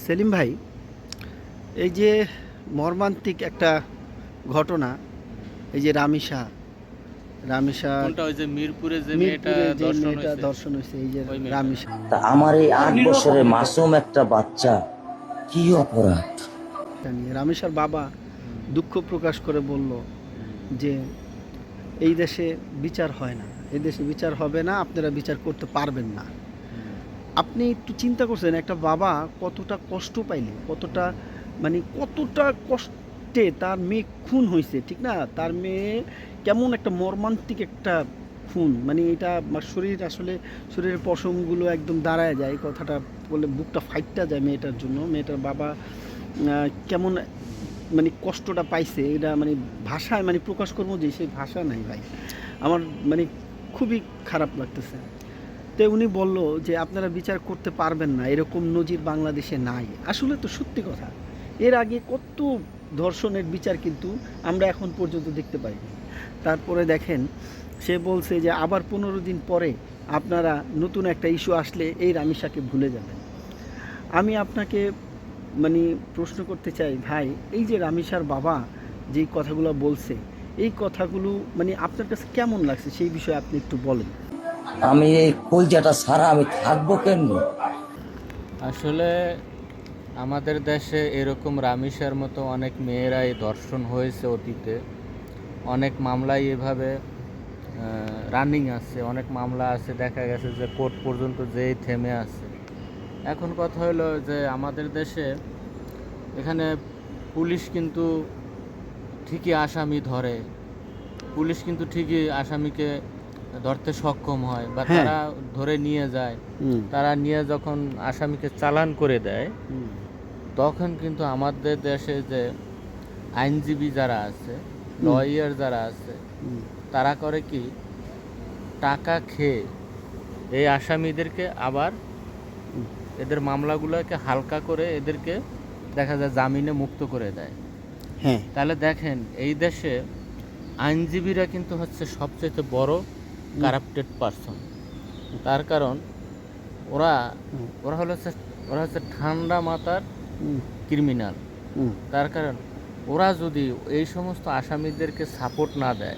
সেলিম ভাই, এই যে মর্মান্তিক একটা ঘটনা, এই যে রামিসা রামিসা কোনটা ওই যে মিরপুরে যে মেয়েটা মিরপুরে যে দর্শন মেয়েটা হয়েছে দর্শন হয়েছে, এই যে ওই মেয়েটা। রামিসা। তা আমার এই 8 বছরের মাসুম একটা বাচ্চা কি অপরাধ? নিয়ে রামিসার বাবা দুঃখ প্রকাশ করে বলল যে এই দেশে বিচার হয় না, এই দেশে বিচার হবে না, আপনারা বিচার করতে পারবেন না। আপনি একটু চিন্তা করছেন একটা বাবা কতটা কষ্ট পাইলে, কতটা কষ্টে তার মেয়ে খুন হয়েছে, ঠিক না? তার মেয়ে কেমন একটা মর্মান্তিক একটা খুন, এটা আমার শরীরের পশমগুলো একদম দাঁড়ায় যায়, এই কথাটা বলে বুকটা ফাইটটা যায় মেয়েটার জন্য। মেয়েটার বাবা কেমন কষ্টটা পাইছে, এটা ভাষায় প্রকাশ করবো যে সেই ভাষা নাই ভাই। আমার খুবই খারাপ লাগতেছে। তো উনি বলল যে আপনারা বিচার করতে পারবেন না, এরকম নজির বাংলাদেশে নাই। আসলে তো সত্যি কথা, এর আগে কত ধর্ষণের বিচার কিন্তু আমরা এখন পর্যন্ত দেখতে পাইনি। তারপরে দেখেন, সে বলছে যে আবার 15 দিন পরে আপনারা নতুন একটা ইস্যু আসলে এই রামিসাকে ভুলে যাবেন। আমি আপনাকে প্রশ্ন করতে চাই ভাই, এই যে রামিসার বাবা যেই কথাগুলো বলছে, এই কথাগুলো আপনার কাছে কেমন লাগছে সেই বিষয়ে আপনি একটু বলেন। আমি এই কলজাটা ছাড়া আমি থাকবো কেমনি? আসলে আমাদের দেশে এরকম রামিসার মতো অনেক মেয়েরাই ধর্ষণ হয়েছে অতীতে। অনেক মামলাই এভাবে রানিং আছে, অনেক মামলা আছে, দেখা গেছে যে কোর্ট পর্যন্ত যেই থেমে আছে। এখন কথা হলো যে আমাদের দেশে এখানে পুলিশ কিন্তু ঠিকই আসামি ধরে, পুলিশ কিন্তু ঠিকই আসামিকে ধরতে সক্ষম হয় বা হ্যাঁ। তারা ধরে নিয়ে যায়। তারা নিয়ে যখন আসামিকে চালান করে দেয়, তখন কিন্তু আমাদের দেশে যে আইনজীবী যারা আছে, লয়ার যারা আছে, তারা করে কি, টাকা খেয়ে এই আসামিদেরকে আবার এদের মামলাগুলোকে হালকা করে এদেরকে দেখা যায় জামিনে মুক্ত করে দেয়। হ্যাঁ, তাহলে দেখেন এই দেশে আইনজীবীরা কিন্তু হচ্ছে সবচেয়ে বড় কারাপ্টেড পারসন। তার কারণ ওরা ওরা হচ্ছে ঠান্ডা মাথার ক্রিমিনাল। তার কারণ ওরা যদি এই সমস্ত আসামিদেরকে সাপোর্ট না দেয়,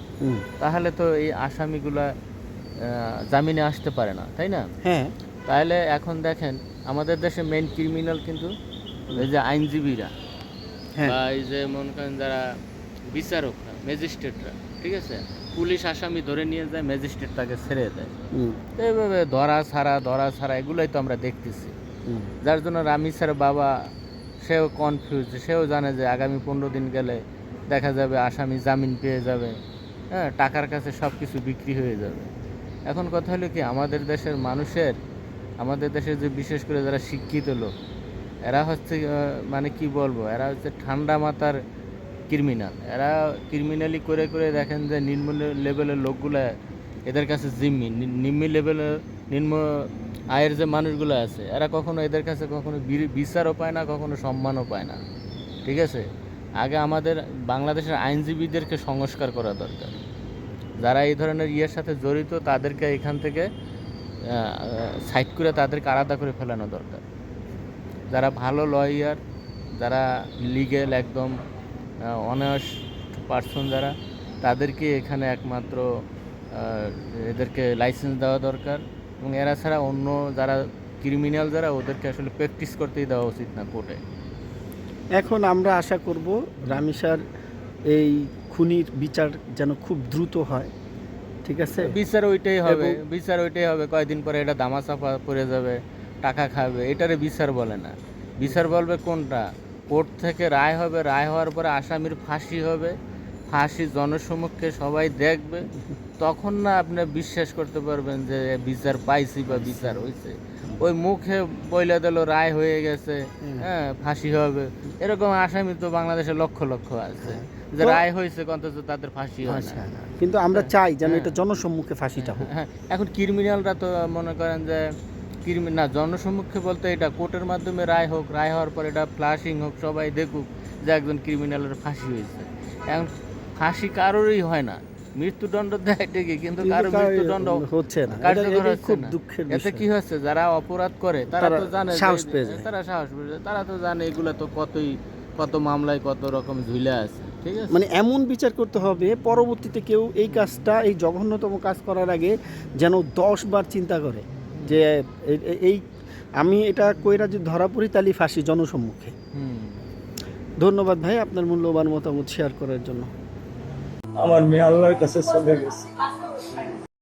তাহলে তো এই আসামিগুলা জামিনে আসতে পারে না, তাই না? হ্যাঁ, তাহলে এখন দেখেন আমাদের দেশে মেইন ক্রিমিনাল কিন্তু এই যে আইনজীবীরা, হ্যাঁ, বা এই যে মনে করেন যারা বিচারকরা, ম্যাজিস্ট্রেটরা, ঠিক আছে? পুলিশ আসামি ধরে নিয়ে যায়, ম্যাজিস্ট্রেট তাকে ছেড়ে দেয়। তো এইভাবে ধরা ছাড়া এগুলোই তো আমরা দেখতেছি। যার জন্য রামিসার বাবা সেও কনফিউজ, সেও জানে যে আগামী 15 দিন গেলে দেখা যাবে আসামি জামিন পেয়ে যাবে, হ্যাঁ, টাকার কাছে সব কিছু বিক্রি হয়ে যাবে। এখন কথা হলো কি, আমাদের দেশের যে বিশেষ করে যারা শিক্ষিত লোক, এরা হচ্ছে কি বলবো, এরা হচ্ছে ঠান্ডা মাথার ক্রিমিনাল। এরা ক্রিমিনালি করে করে দেখেন যে নিম্ন লেভেলের লোকগুলো এদের কাছে নিম্ন আয়ের যে মানুষগুলো আছে, এরা কখনো এদের কাছে কখনো বিচারও পায় না, কখনো সম্মানও পায় না, ঠিক আছে? আগে আমাদের বাংলাদেশের আইনজীবীদেরকে সংস্কার করা দরকার। যারা এই ধরনের ইয়ের সাথে জড়িত তাদেরকে এখান থেকে সাইড করে তাদেরকে আলাদা করে ফেলানো দরকার। যারা ভালো লয়ার, যারা লিগেল একদম অনেস্ট পার্সন যারা, তাদেরকে এখানে একমাত্র এদেরকে লাইসেন্স দেওয়া দরকার। এবং এরা ছাড়া অন্য যারা ক্রিমিনাল যারা, ওদেরকে আসলে প্র্যাকটিস করতেই দেওয়া উচিত না কোর্টে। এখন আমরা আশা করব রামিসার এই খুনির বিচার যেন খুব দ্রুত হয়, ঠিক আছে? বিচার ওইটাই হবে, কয়েকদিন পরে এটা দামাচাপা পড়ে যাবে, টাকা খাবে, এটারে বিচার বলে না। বিচার বলবে কোনটা, কোর্ট থেকে রায় হবে, রায় হওয়ার পরে আসামির ফাঁসি হবে, ফাঁসি জনসমক্ষে সবাই দেখবে, তখন না আপনি বিশ্বাস করতে পারবেন যে বিচার পাইছি বা বিচার হয়েছে। ওই মুখে বইলে দিল রায় হয়ে গেছে, হ্যাঁ, ফাঁসি হবে, এরকম আসামি তো বাংলাদেশে লক্ষ লক্ষ আছে যে রায় হয়েছে অন্তত তাদের ফাঁসি হয় না। কিন্তু আমরা চাই যেন এটা জনসম্মুখে ফাঁসিটা হোক। হ্যাঁ, এখন ক্রিমিনালরা তো মনে করেন যে না, জনসম্মুখে বলতে এটা কোর্টের মাধ্যমে রায় হোক, রায় হওয়ার পর এটা ফ্লাশিং হোক, সবাই দেখুক যে একজন ক্রিমিনালের ফাঁসি হয়েছে। এখন ফাঁসি কারোরই হয় না, মৃত্যুদণ্ড দেয় ঠিকই, কিন্তু কিন্তু কারো কারো মৃত্যুদণ্ড হচ্ছে না। কার্যকর এটাই হচ্ছে খুব না। দুঃখের এতে বিষয়। কি হচ্ছে, যারা অপরাধ করে তারা তারা তো জানে যে- সাহস পেয়ে যায়। তারা সাহস পেয়ে যায়, তারা তো জানে এগুলা তো কত মামলায় কত রকম ঝুলে আছে, ঠিক আছে। মানে এমন বিচার করতে হবে পরবর্তীতে কেউ এই কাজটা, এই জঘন্যতম কাজ করার আগে যেন 10 বার চিন্তা করে যে এই আমি এটা কইরা যদি ধরা পড়ি তাহলে ফাঁসি জনসম্মুখে। হুম। ধন্যবাদ ভাই আপনার মূল্যবান মতামত শেয়ার করার জন্য। আমার মেয়ে আল্লাহর কাছে চলে গেছে।